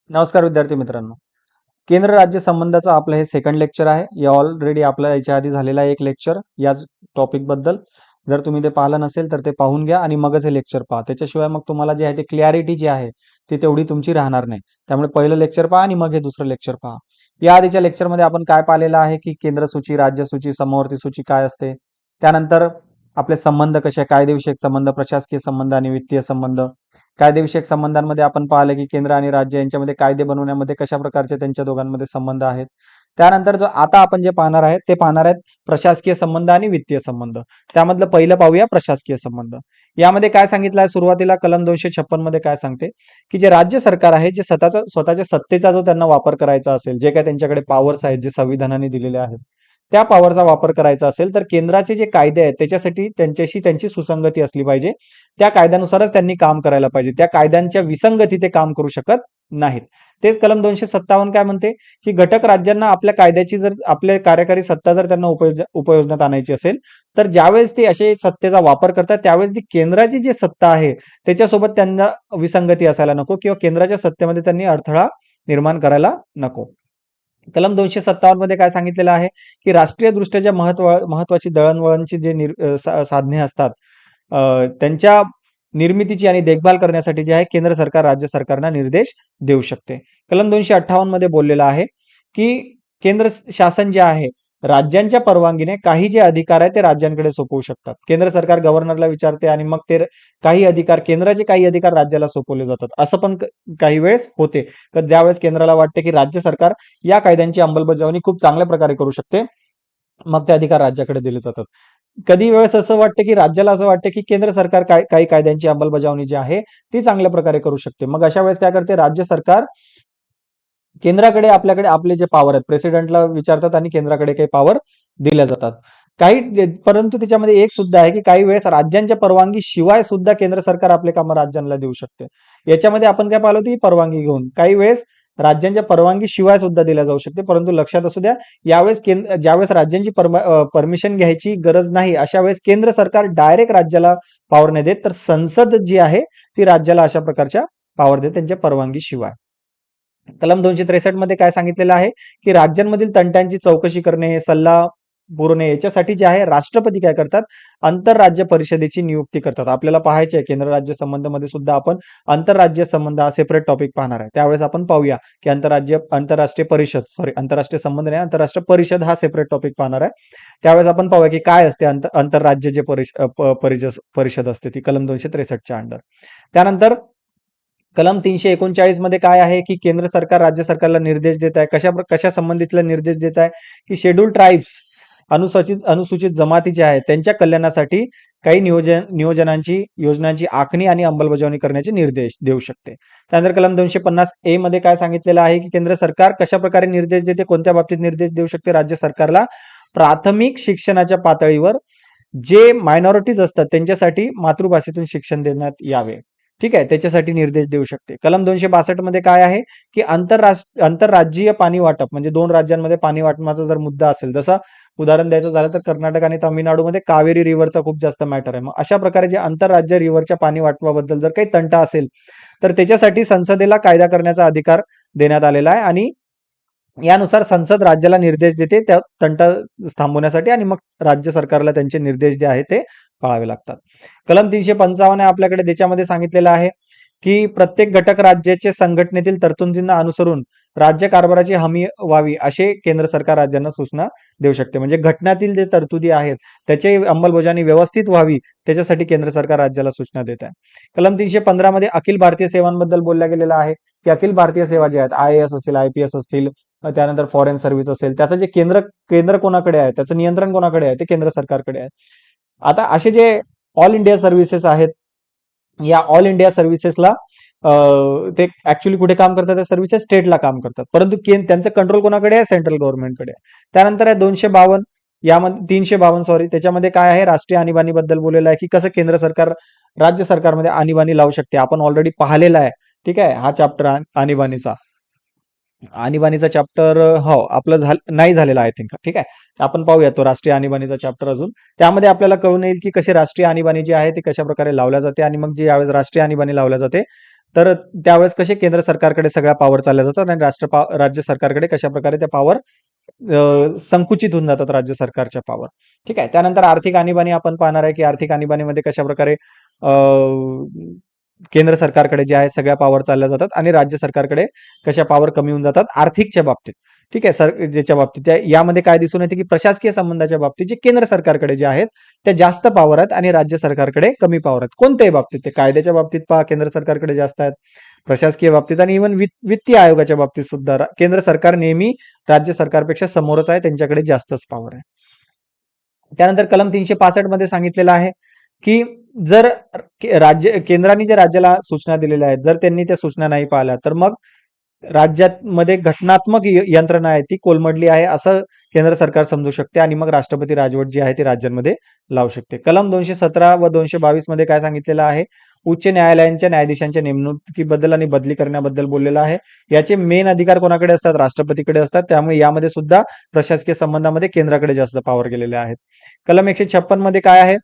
नमस्कार विद्यार्थी मित्रांनो. केंद्र राज्य संबंधाचं आपलं हे सेकंड लेक्चर आहे. या ऑलरेडी आपलं याच्या आधी झालेला आहे एक लेक्चर याच टॉपिक बद्दल. जर तुम्ही ते पाहिलं नसेल तर ते पाहून घ्या आणि मगच हे लेक्चर पहा. त्याच्याशिवाय मग तुम्हाला जे आहे ते क्लॅरिटी जी आहे ती तेवढी तुमची राहणार नाही. त्यामुळे पहिलं लेक्चर पहा आणि मग हे दुसरं लेक्चर पहा. या आधीच्या लेक्चरमध्ये आपण काय पाहिलेलं आहे की केंद्र सूची, राज्य सूची, समवर्ती सूची काय असते. त्यानंतर आपले संबंध कसे, कायदेविषयक संबंध, प्रशासकीय संबंध आणि वित्तीय संबंध. कायदेविषयक संबंधांमध्ये आपण पाहिलं की केंद्र आणि राज्य यांच्यामध्ये कायदे बनवण्यामध्ये कशा प्रकारचे त्यांच्या दोघांमध्ये संबंध आहेत. त्यानंतर जो आता आपण जे पाहणार आहेत ते पाहणार आहेत प्रशासकीय संबंध आणि वित्तीय संबंध. त्यामधलं पहिलं पाहूया प्रशासकीय संबंध. यामध्ये काय सांगितलं आहे सुरुवातीला कलम 256 मध्ये काय सांगते की जे राज्य सरकार आहे जे स्वतःच्या सत्तेचा जो त्यांना वापर करायचा असेल, जे काय त्यांच्याकडे पॉवर्स आहेत जे संविधानाने दिलेले आहेत, त्या पॉवरचा वापर करायचा असेल तर केंद्राचे जे कायदे आहेत त्याच्यासाठी त्यांच्याशी त्यांची सुसंगती असली पाहिजे. त्या कायद्यानुसारच त्यांनी काम करायला पाहिजे. त्या कायद्यांच्या विसंगती ते काम करू शकत नाहीत. तेच कलम 257 काय म्हणते की घटक राज्यांना आपल्या कायद्याची जर आपल्या कार्यकारी सत्ता जर त्यांना उपयोजनात आणायची असेल तर ज्यावेळेस ते असे सत्तेचा वापर करतात त्यावेळेस ती केंद्राची जी सत्ता आहे त्याच्यासोबत त्यांना विसंगती असायला नको किंवा केंद्राच्या सत्तेमध्ये त्यांनी अडथळा निर्माण करायला नको. कलम 257 मध्ये काय सांगितलेलं आहे की राष्ट्रीय दृष्ट्या ज्या महत्वाची दळणवळणची जे साधने असतात त्यांच्या निर्मितीची आणि देखभाल करण्यासाठी जे आहे केंद्र सरकार राज्य सरकारना निर्देश देऊ शकते. कलम 258 मध्ये बोललेलं आहे की केंद्र शासन जे आहे राज्यांच्या परवानगीने काही जे अधिकार आहे ते राज्यांकडे सोपवू शकतात. केंद्र सरकार गव्हर्नरला विचारते आणि मग ते काही अधिकार केंद्राचे काही अधिकार राज्याला सोपवले जातात. असं पण काही वेळेस होते तर ज्यावेळेस केंद्राला वाटते की राज्य सरकार या कायद्यांची अंमलबजावणी खूप चांगल्या प्रकारे करू शकते, मग ते अधिकार राज्याकडे दिले जातात. कधी वेळेस असं वाटतं की राज्याला असं वाटतं की केंद्र सरकार काही कायद्यांची अंमलबजावणी जी आहे ती चांगल्या प्रकारे करू शकते. मग अशा वेळेस काय करते राज्य सरकार केंद्राकडे आपल्याकडे आपले जे पॉवर आहेत प्रेसिडेंटला विचारतात आणि केंद्राकडे काही पॉवर दिल्या जातात. परंतु त्याच्यामध्ये एक सुद्धा आहे की काही वेळेस राज्यांच्या परवानगी शिवाय सुद्धा केंद्र सरकार आपले कामं राज्यांना देऊ शकते. याच्यामध्ये आपण काय पाहिलं ती परवानगी घेऊन काही वेळेस राज्यांच्या परवानगी शिवाय सुद्धा दिल्या जाऊ शकते. परंतु लक्षात असू द्या यावेळेस ज्यावेळेस राज्यांची परमिशन घ्यायची गरज नाही अशा वेळेस केंद्र सरकार डायरेक्ट राज्याला पॉवर नाही देत, तर संसद जी आहे ती राज्याला अशा प्रकारच्या पॉवर देते त्यांच्या परवानगी शिवाय. कलम 263 मध्ये काय सांगितलेलं आहे की राज्यांमधील तंट्यांची चौकशी करणे, सल्ला पुरवणे याच्यासाठी जे आहे राष्ट्रपती काय करतात आंतरराज्य परिषदेची नियुक्ती करतात. आपल्याला पाहायचे आहे केंद्र राज्य संबंध मध्ये सुद्धा आपण आंतरराज्य संबंध हा सेपरेट टॉपिक पाहणार आहे. त्यावेळेस आपण पाहूया की आंतरराष्ट्रीय संबंध नाही आंतरराष्ट्रीय परिषद हा सेपरेट टॉपिक पाहणार आहे. त्यावेळेस आपण पाहूया की काय असते आंतरराज्य जे परिषद असते ती कलम 263च्या अंडर. त्यानंतर कलम 339 मध्ये काय आहे की केंद्र सरकार राज्य सरकारला निर्देश देत आहे कशा संबंधितला निर्देश देत आहे की शेड्यूल ट्राईब्स अनुसूचित जमाती जे आहेत त्यांच्या कल्याणासाठी काही योजनांची आखणी आणि अंमलबजावणी करण्याचे निर्देश देऊ शकते. त्यानंतर कलम 250A मध्ये काय सांगितलेलं आहे की केंद्र सरकार कशा प्रकारे निर्देश देते, कोणत्या बाबतीत निर्देश देऊ शकते राज्य सरकारला प्राथमिक शिक्षणाच्या पातळीवर जे मायनॉरिटीज असतात त्यांच्यासाठी मातृभाषेतून शिक्षण देण्यात यावे. ठीक आहे, त्याच्यासाठी निर्देश देऊ शकते. कलम 262 मध्ये काय आहे की आंतरराज्यीय पाणी वाटप म्हणजे दोन राज्यांमध्ये पाणी वाटपाचा जर मुद्दा असेल, जसा उदाहरण द्यायचं झालं तर कर्नाटक आणि तामिळनाडूमध्ये कावेरी रिव्हरचा खूप जास्त मॅटर आहे. मग अशा प्रकारे जे आंतरराज्य रिव्हरच्या पाणी वाटपाबद्दल जर काही तंटा असेल तर त्याच्यासाठी संसदेला कायदा करण्याचा अधिकार देण्यात आलेला आहे आणि यानुसार संसद राज्याला निर्देश देते त्या तंटा थांबवण्यासाठी आणि मग राज्य सरकारला त्यांचे निर्देश जे आहेत ते पाळावे लागतात. कलम 355 आपल्याकडे त्याच्यामध्ये सांगितलेलं आहे की प्रत्येक घटक राज्याचे संघटनेतील तरतुदींना अनुसरून राज्य कारभाराची हमी व्हावी असे केंद्र सरकार राज्यांना सूचना देऊ शकते. म्हणजे घटनातील जे तरतुदी आहेत त्याची अंमलबजावणी व्यवस्थित व्हावी त्याच्यासाठी केंद्र सरकार राज्याला सूचना देत आहे. कलम 315 मध्ये अखिल भारतीय सेवांबद्दल बोलल्या गेलेलं आहे की अखिल भारतीय सेवा जे आहेत IAS असेल IPS असतील त्यानंतर फॉरेन सर्व्हिस असेल त्याचं जे केंद्र कोणाकडे आहे त्याचं नियंत्रण कोणाकडे आहे ते केंद्र सरकारकडे आहे. आता असे जे ऑल इंडिया सर्व्हिसेस आहेत या ऑल इंडिया सर्व्हिसेसला ते ऍक्च्युली कुठे काम करतात, त्या सर्व्हिसेस स्टेटला काम करतात, परंतु त्यांचं कंट्रोल कोणाकडे आहे सेंट्रल गव्हर्नमेंटकडे आहे. त्यानंतर आहे 252 यामध्ये 352 त्याच्यामध्ये काय आहे राष्ट्रीय आणीबाणीबद्दल बोललेलं आहे की कसं केंद्र सरकार राज्य सरकारमध्ये आणीबाणी लावू शकते. आपण ऑलरेडी पाहिलेला आहे. ठीक आहे, हा चॅप्टर आणीबाणीचा चॅप्टर हो आपलं नाही झालेला आय थिंक. ठीक आहे, आपण पाहूया तो राष्ट्रीय आणीबाणीचा चॅप्टर अजून. त्यामध्ये आपल्याला कळून येईल की कशी राष्ट्रीय आणीबाणी जी आहे ती कशा प्रकारे लावल्या जाते आणि मग जी यावेळेस राष्ट्रीय आणीबाणी लावल्या जाते तर त्यावेळेस कसे केंद्र सरकारकडे सगळ्या पॉवर चालल्या जातात आणि राज्य सरकारकडे कशा प्रकारे त्या पॉवर संकुचित होऊन जातात राज्य सरकारच्या पॉवर. ठीक आहे. त्यानंतर आर्थिक आणीबाणी आपण पाहणार आहे, की आर्थिक आणीबाणीमध्ये कशा प्रकारे केंद्र सरकारकडे जे आहे सगळ्या पॉवर चालल्या जातात आणि राज्य सरकारकडे कशा पॉवर कमी होऊन जातात आर्थिकच्या बाबतीत. ठीक आहे. ज्याच्या बाबतीत यामध्ये काय दिसून येते, की प्रशासकीय संबंधाच्या बाबतीत जे केंद्र सरकारकडे जे आहेत त्या जास्त पॉवर आहेत आणि राज्य सरकारकडे कमी पॉवर आहेत. कोणत्याही बाबतीत ते कायद्याच्या बाबतीत पहा केंद्र सरकारकडे जास्त आहेत, प्रशासकीय बाबतीत आणि इव्हन वित्तीय आयोगाच्या बाबतीत सुद्धा केंद्र सरकार नेहमी राज्य सरकारपेक्षा समोरच आहे, त्यांच्याकडे जास्तच पॉवर आहे. त्यानंतर कलम 365 मध्ये सांगितलेलं आहे, की जर केंद्राने जे राज्याला सूचना दिलेल्या आहेत, जर त्यांनी त्या सूचना नाही पाळल्या, तर मग राज्यामध्ये घटनात्मक यंत्रणा आहे ती कोलमडली आहे असं केंद्र सरकार समजू शकते आणि मग राष्ट्रपती राजवट जी आहे ती राज्यांमध्ये लावू शकते. कलम 217 व 222 मध्ये काय सांगितलेलं आहे, उच्च न्यायालयांच्या न्यायाधीशांच्या नेमणुकीबद्दल आणि बदली करण्याबद्दल बोललेलं आहे. याचे मेन अधिकार कोणाकडे असतात, राष्ट्रपतीकडे असतात. त्यामुळे यामध्ये सुद्धा प्रशासकीय संबंधामध्ये केंद्राकडे जास्त पॉवर गेलेले आहेत. कलम 156 मध्ये काय आहे,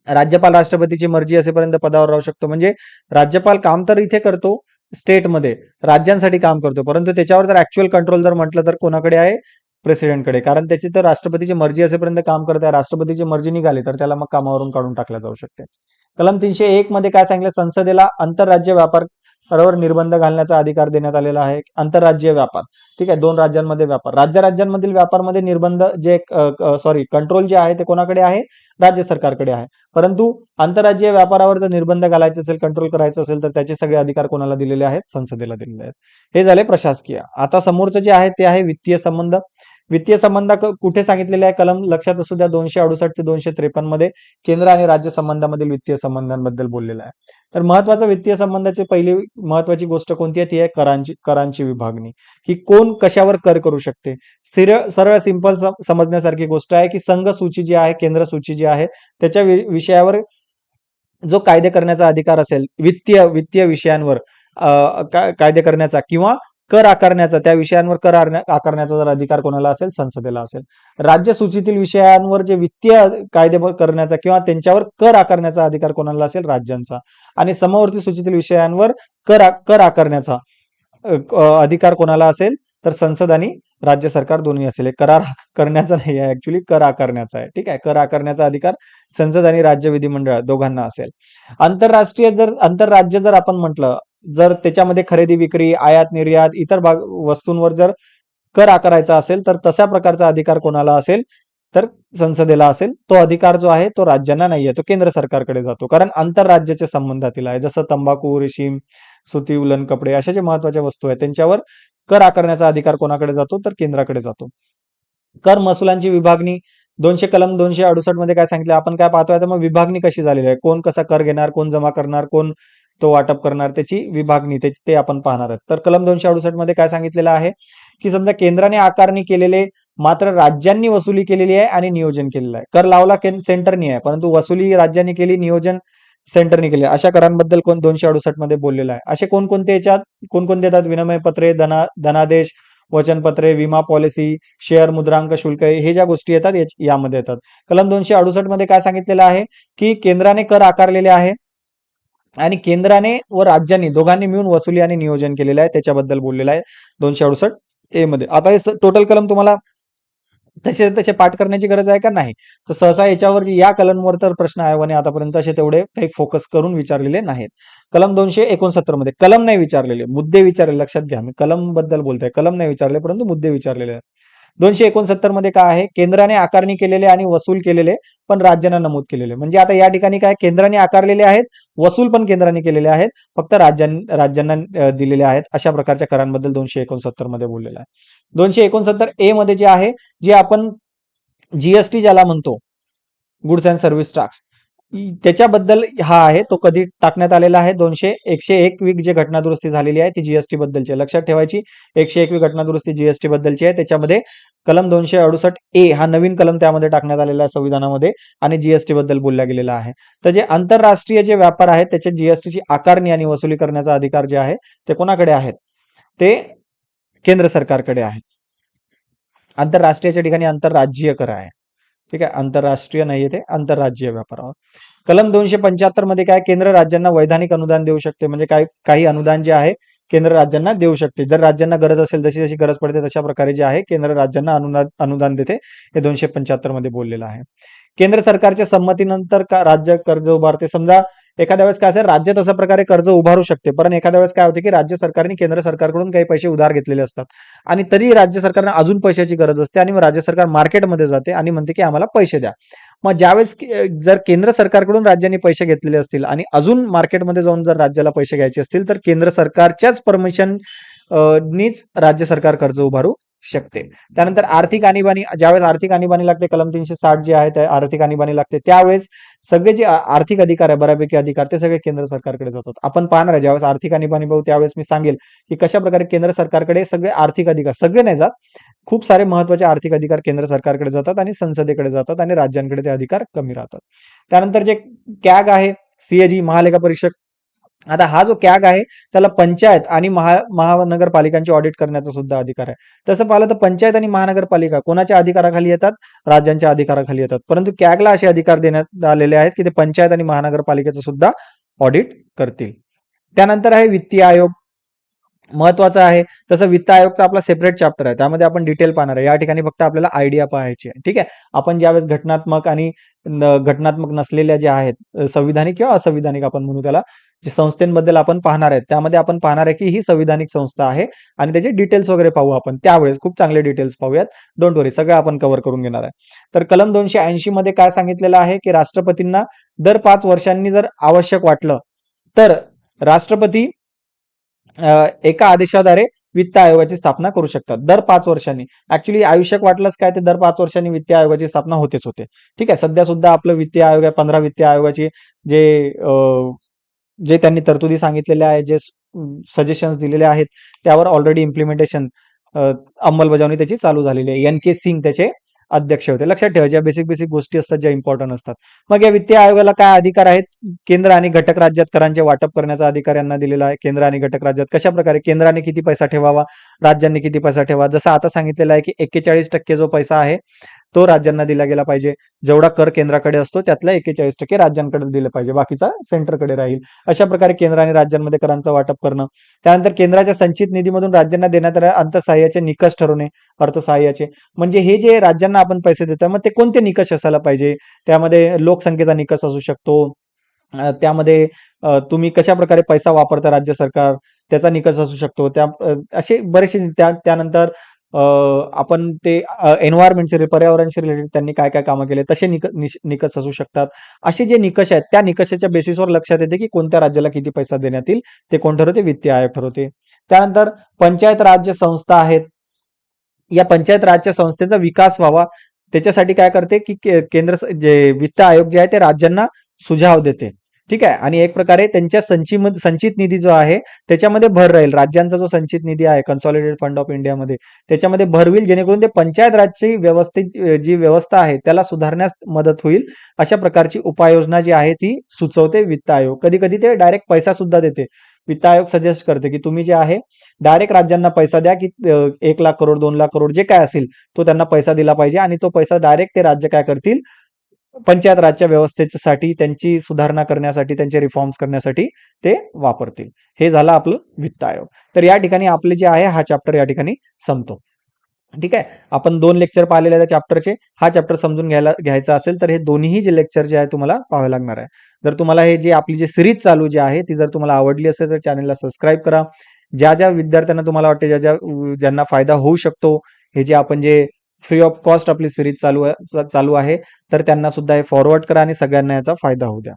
राज्यपाल राष्ट्रपतीची मर्जी असेपर्यंत पदावर राहू शकतो. म्हणजे राज्यपाल काम तर इथे करतो स्टेटमध्ये, राज्यांसाठी काम करतो, परंतु त्याच्यावर जर ऍक्च्युअल कंट्रोल जर म्हटलं तर कोणाकडे आहे, प्रेसिडेंटकडे. कारण त्याची तर राष्ट्रपतीची मर्जी असेपर्यंत काम करत आहे, राष्ट्रपतीची मर्जी निघाली तर त्याला मग कामावरून काढून टाकल्या जाऊ शकते. कलम 301 मध्ये काय सांगितलं, संसदेला आंतरराज्य व्यापारावर निर्बंध घालण्याचा अधिकार देण्यात आलेला आहे. आंतरराज्यीय व्यापार, ठीक आहे, दोन राज्यांमध्ये व्यापार, राज्यांमधील व्यापारमध्ये निर्बंध जे कंट्रोल जे आहे ते कोणाकडे आहे, राज्य सरकारकडे आहे. परंतु आंतरराज्यीय व्यापारावर जर निर्बंध घालायचे असेल, कंट्रोल करायचं असेल, तर त्याचे सगळे अधिकार कोणाला दिलेले आहेत, संसदेला दिलेले आहेत. हे झाले प्रशासकीय. आता समोरचं जे आहे ते आहे वित्तीय संबंध. वित्तीय संबंध कुठे सांगितलेले आहे, कलम लक्षात असू द्या, 268 ते 253 मध्ये केंद्र आणि राज्य संबंधामधील वित्तीय संबंधांबद्दल बोललेलं आहे. तर महत्वाचं वित्तीय संबंधाची पहिली महत्वाची गोष्ट कोणती आहे, ती आहे करांची विभागणी. की कोण कशावर कर करू शकते. सरळ सिंपल समजण्यासारखी गोष्ट आहे, की संघ सूची जी आहे, केंद्र सूची जी आहे, त्याच्या विषयावर जो कायदे करण्याचा अधिकार असेल, वित्तीय विषयांवर कायदे करण्याचा किंवा कर आकारण्याचा, त्या विषयांवर कर आकारण्याचा जर अधिकार कोणाला असेल, संसदेला असेल. राज्य सूचीतील विषयांवर जे वित्तीय कायदे करण्याचा किंवा त्यांच्यावर कर आकारण्याचा अधिकार कोणाला असेल, राज्यांचा. आणि समवर्ती सूचीतील विषयांवर कर आकारण्याचा अधिकार कोणाला असेल, तर संसद आणि राज्य सरकार दोन्ही असेल. हे करार करण्याचा नाही आहे, ऍक्च्युली कर आकारण्याचा आहे. ठीक आहे, कर आकारण्याचा अधिकार संसद आणि राज्य विधिमंडळ दोघांना असेल. आंतरराज्य जर आपण म्हटलं, जर त्याच्यामध्ये खरेदी विक्री, आयात निर्यात, इतर वस्तूंवर जर कर आकारायचा असेल, तर तशा प्रकारचा अधिकार कोणाला असेल, तर संसदेला असेल. तो अधिकार जो आहे तो राज्यांना नाहीये, तो केंद्र सरकारकडे जातो. कारण आंतरराज्याच्या संबंधातील आहे. जसं तंबाखू, रेशीम, सुती, उलन कपडे अशा ज्या महत्वाच्या वस्तू आहेत त्यांच्यावर कर आकारण्याचा अधिकार कोणाकडे जातो, तर केंद्राकडे जातो. कर महसुलांची विभागणी, कलम 268 मध्ये काय सांगितलं, आपण काय पाहतोय, तर मग विभागणी कशी झालेली आहे, कोण कसा कर घेणार, कोण जमा करणार, कोण तो वाटप करणार, त्याची विभागणी ते आपण पाहणार आहोत. तर कलम 268 मध्ये काय सांगितलेलं आहे, की समजा केंद्राने आकारणी केलेले मात्र राज्यांनी वसुली केलेली आहे आणि नियोजन केलेलं आहे. कर लावला सेंटरनी आहे, परंतु वसुली राज्यांनी केली, नियोजन सेंटरने केले, अशा करांबद्दल 268 मध्ये बोललेलं आहे. असे कोणकोणते येतात, विनिमय पत्रे, धनादेश, वचनपत्रे, विमा पॉलिसी, शेअर, मुद्रांक शुल्क, हे ज्या गोष्टी येतात यामध्ये येतात. कलम 268 मध्ये काय सांगितलेलं आहे, की केंद्राने कर आकारलेले आहे आणि केंद्राने व राज्यांनी दोघांनी मिळून वसुली आणि नियोजन केलेलं आहे, त्याच्याबद्दल बोललेलं आहे 268A मध्ये. आता हे टोटल कलम तुम्हाला तसे पाठ करण्याची गरज आहे का, नाही. तर सहसा याच्यावर या कलमवर तर प्रश्न आयोगाने आतापर्यंत असे तेवढे काही फोकस करून विचारलेले नाहीत. कलम 269 मध्ये कलम नाही विचारलेले, मुद्दे विचारले. लक्षात घ्या, मी कलम बद्दल बोलतोय, कलम नाही विचारले परंतु मुद्दे विचारलेले आहेत. 269 मध्ये काय आहे, केंद्राने आकारणी केलेले आणि वसूल केलेले पण राज्यांना नमूद केलेले. म्हणजे आता या ठिकाणी काय, केंद्राने आकारलेले आहेत, वसूल पण केंद्राने केलेले आहेत, फक्त राज्यांना दिलेले आहेत. अशा प्रकारच्या करांबद्दल 269 मध्ये बोललेलं आहे. 269A मध्ये जे आहे, जे आपण जीएसटी ज्याला म्हणतो, गुड्स अँड सर्व्हिस टॅक्स, त्याच्याबद्दल हा आहे, तो कधी टाकण्यात आलेला आहे, 101वी जी घटनादुरुस्ती झालेली आहे ती जीएसटी बद्दलची. लक्षात ठेवायची, 101वी घटनादुरुस्ती जीएसटी बद्दलची आहे. त्याच्यामध्ये कलम 268A हा नवीन कलम त्यामध्ये टाकण्यात आलेला आहे संविधानामध्ये आणि जीएसटी बद्दल बोलला गेलेला आहे. तर जे आंतरराष्ट्रीय जे व्यापार आहेत त्याचे जीएसटीची आकारणी आणि वसुली करण्याचा अधिकार जे आहे ते कोणाकडे आहेत, ते केंद्र सरकारकडे आहे. आंतरराष्ट्रीयच्या ठिकाणी आंतरराज्यीय कर आहे. ठीक आहे, आंतरराष्ट्रीय नाहीये, ते आंतरराज्यीय व्यापारावर. कलम 275 मध्ये काय, केंद्र राज्यांना वैधानिक अनुदान देऊ शकते, म्हणजे काही अनुदान जे आहे केंद्र राज्यांना देऊ शकते. जर राज्यांना गरज असेल, जशी जशी गरज पडते तशा प्रकारे जे आहे केंद्र राज्यांना अनुदान देते. हे 275 मध्ये बोललेलं आहे. केंद्र सरकारच्या संमतीनंतर का राज्य कर्ज उभारते. समजा एखाद्या वेळेस काय असेल, राज्य तशा प्रकारे कर्ज उभारू शकते, पण एखाद्या वेळेस काय होते की राज्य सरकारने केंद्र सरकारकडून काही पैसे उधार घेतलेले असतात आणि तरी राज्य सरकारने अजून पैशाची गरज असते आणि मग राज्य सरकार मार्केटमध्ये जाते आणि म्हणते की आम्हाला पैसे द्या. मग ज्यावेळेस जर केंद्र सरकारकडून राज्यांनी पैसे घेतलेले असतील आणि अजून मार्केटमध्ये जाऊन जर राज्याला पैसे घ्यायचे असतील, तर केंद्र सरकारच्याच परमिशन नीच राज्य सरकार कर्ज उभारू शकते. त्यानंतर आर्थिक आणीबाणी, ज्यावेळेस आर्थिक आणीबाणी लागते, कलम 360 जे आहे त्या आर्थिक आणीबाणी लागते, त्यावेळेस सगळे जे आर्थिक अधिकार आहे, बऱ्यापैकी अधिकार, ते सगळे केंद्र सरकारकडे जातात. आपण पाहणार आहे ज्यावेळेस आर्थिक आणीबाणी बघू त्यावेळेस मी सांगेल की कशा प्रकारे केंद्र सरकारकडे सगळे आर्थिक अधिकार, सगळे नाही जात, खूप सारे महत्वाचे आर्थिक अधिकार केंद्र सरकारकडे जातात आणि संसदेकडे जातात आणि राज्यांकडे ते अधिकार कमी राहतात. त्यानंतर जे कॅग आहे, सीएजी, महालेखा परीक्षक, आता हा जो कॅग आहे त्याला पंचायत आणि महानगरपालिकांची ऑडिट करण्याचा सुद्धा अधिकार आहे. तसं पाहिलं तर पंचायत आणि महानगरपालिका कोणाच्या अधिकाराखाली येतात, राज्यांच्या अधिकाराखाली येतात, परंतु कॅगला असे अधिकार देण्यात आलेले आहेत की ते पंचायत आणि महानगरपालिकेचं सुद्धा ऑडिट करतील. त्यानंतर आहे वित्तीय आयोग, महत्वाचं आहे. तसं वित्त आयोगचा आपला सेपरेट चॅप्टर आहे, त्यामध्ये आपण डिटेल पाहणार आहे. या ठिकाणी फक्त आपल्याला आयडिया पाहायची आहे. ठीक आहे. आपण ज्यावेळेस घटनात्मक आणि घटनात्मक नसलेल्या ज्या आहेत, संविधानिक किंवा असंविधानिक आपण म्हणू त्याला, जे संस्थेबद्दल आपण पाहणार आहेत, त्यामध्ये आपण पाहणार आहे की ही संविधानिक संस्था आहे आणि त्याचे डिटेल्स वगैरे पाहू आपण त्यावेळेस. खूप चांगले डिटेल्स पाहूयात, डोंट वरी, सगळं आपण कव्हर करून घेणार आहे. तर कलम 280 मध्ये काय सांगितलेलं आहे की राष्ट्रपतींना दर 5 वर्षांनी जर आवश्यक वाटलं तर राष्ट्रपती एका आदेशाद्वारे वित्त आयोगाची स्थापना करू शकतात दर 5 वर्षांनी. ऍक्च्युली आयुष्यक वाटलंच काय, ते दर 5 वर्षांनी वित्त आयोगाची स्थापना होतेच होते. ठीक आहे. सध्या सुद्धा आपलं वित्त आयोग आहे, 15 वित्त आयोगाची जे जे त्यांनी तरतुदी सांगितलेल्या आहेत, जे सजेशन्स दिलेले आहेत, त्यावर ऑलरेडी इम्प्लिमेंटेशन, अंमलबजावणी त्याची चालू झालेली आहे. NK सिंग त्याचे अध्यक्ष होते. लक्षात ठेवा, ज्या बेसिक बेसिक गोष्टी असतात ज्या इम्पॉर्टंट असतात. मग या वित्तीय आयोगाला काय अधिकार आहेत, केंद्र आणि घटक राज्यात करांचे वाटप करण्याचा अधिकार यांना दिलेला आहे. केंद्र आणि घटक राज्यात कशा प्रकारे केंद्राने किती पैसा ठेवावा, राज्यांनी किती पैसा ठेवा, जसं आता सांगितलेलं आहे की 41% जो पैसा आहे तो राज्यांना दिला गेला पाहिजे. जेवढा कर केंद्राकडे असतो त्यातला 41% राज्यांकडे दिलं पाहिजे, बाकीचा सेंटरकडे राहील. अशा प्रकारे केंद्र आणि राज्यांमध्ये करांचं वाटप करणं. त्यानंतर केंद्राच्या संचित निधीमधून राज्यांना देण्यात येणाऱ्या अर्थसहाय्याचे निकष ठरवणे, अर्थसहाय्याचे म्हणजे हे जे राज्यांना आपण पैसे देतो मग ते कोणते निकष असायला पाहिजे. त्यामध्ये लोकसंख्येचा निकष असू शकतो, त्यामध्ये तुम्ही कशा प्रकारे पैसा वापरता राज्य सरकार त्याचा निकष असू शकतो. असे बरेचसे त्यानंतर आपण ते एन्व्हायरमेंटचे, पर्यावरणशी रिलेटेड त्यांनी काय काय कामं केले तसे निकष असू शकतात. असे जे निकष आहेत त्या निकषाच्या बेसिसवर लक्षात येते की कोणत्या राज्याला किती पैसा देण्यात येईल, ते कोण ठरवते, वित्त आयोग ठरवते. त्यानंतर पंचायत राज्य संस्था आहेत, या पंचायत राज्य संस्थेचा विकास व्हावा त्याच्यासाठी काय करते की केंद्र जे वित्त आयोग जे आहे ते राज्यांना सुझाव देते. ठीक आहे. आणि एक प्रकारे त्यांच्या संचित निधी जो आहे त्याच्यामध्ये भर राहील. राज्यांचा जो संचित निधी आहे कन्सॉलिडेटेड फंड ऑफ इंडियामध्ये, त्याच्यामध्ये भर होईल जेणेकरून ते पंचायत राजची जी व्यवस्था आहे त्याला सुधारण्यास मदत होईल. अशा प्रकारची उपाययोजना जी आहे ती सुचवते वित्त आयोग. कधी कधी ते डायरेक्ट पैसा सुद्धा देते. वित्त आयोग सजेस्ट करते की तुम्ही जे आहे डायरेक्ट राज्यांना पैसा द्या, की 1 लाख करोड 2 लाख करोड जे काय असेल तो त्यांना पैसा दिला पाहिजे आणि तो पैसा डायरेक्ट ते राज्य काय करतील, पंचायत राजच्या व्यवस्थेसाठी, त्यांची सुधारणा करण्यासाठी, त्यांचे रिफॉर्म्स करण्यासाठी ते वापरतील. हे झालं आपलं वित्त आयोग. तर या ठिकाणी आपले जे आहे हा चॅप्टर या ठिकाणी संपतो. ठीक आहे. आपण 2 लेक्चर पाहिलेले आहेत चॅप्टरचे. हा चॅप्टर समजून घ्यायचा असेल तर हे दोन्ही जे लेक्चर जे आहे तुम्हाला पाहावे लागणार आहे. जर तुम्हाला हे जे आपली जी सिरीज चालू जी आहे ती जर तुम्हाला आवडली असेल तर चॅनलला सबस्क्राईब करा. ज्या ज्या विद्यार्थ्यांना तुम्हाला वाटते ज्यांना फायदा होऊ शकतो, हे जे आपण जे फ्री ऑफ कॉस्ट आपली सिरीज चालू आहे तर त्यांना सुद्धा हे फॉरवर्ड करा आणि सगळ्यांना याचा फायदा होऊ द्या.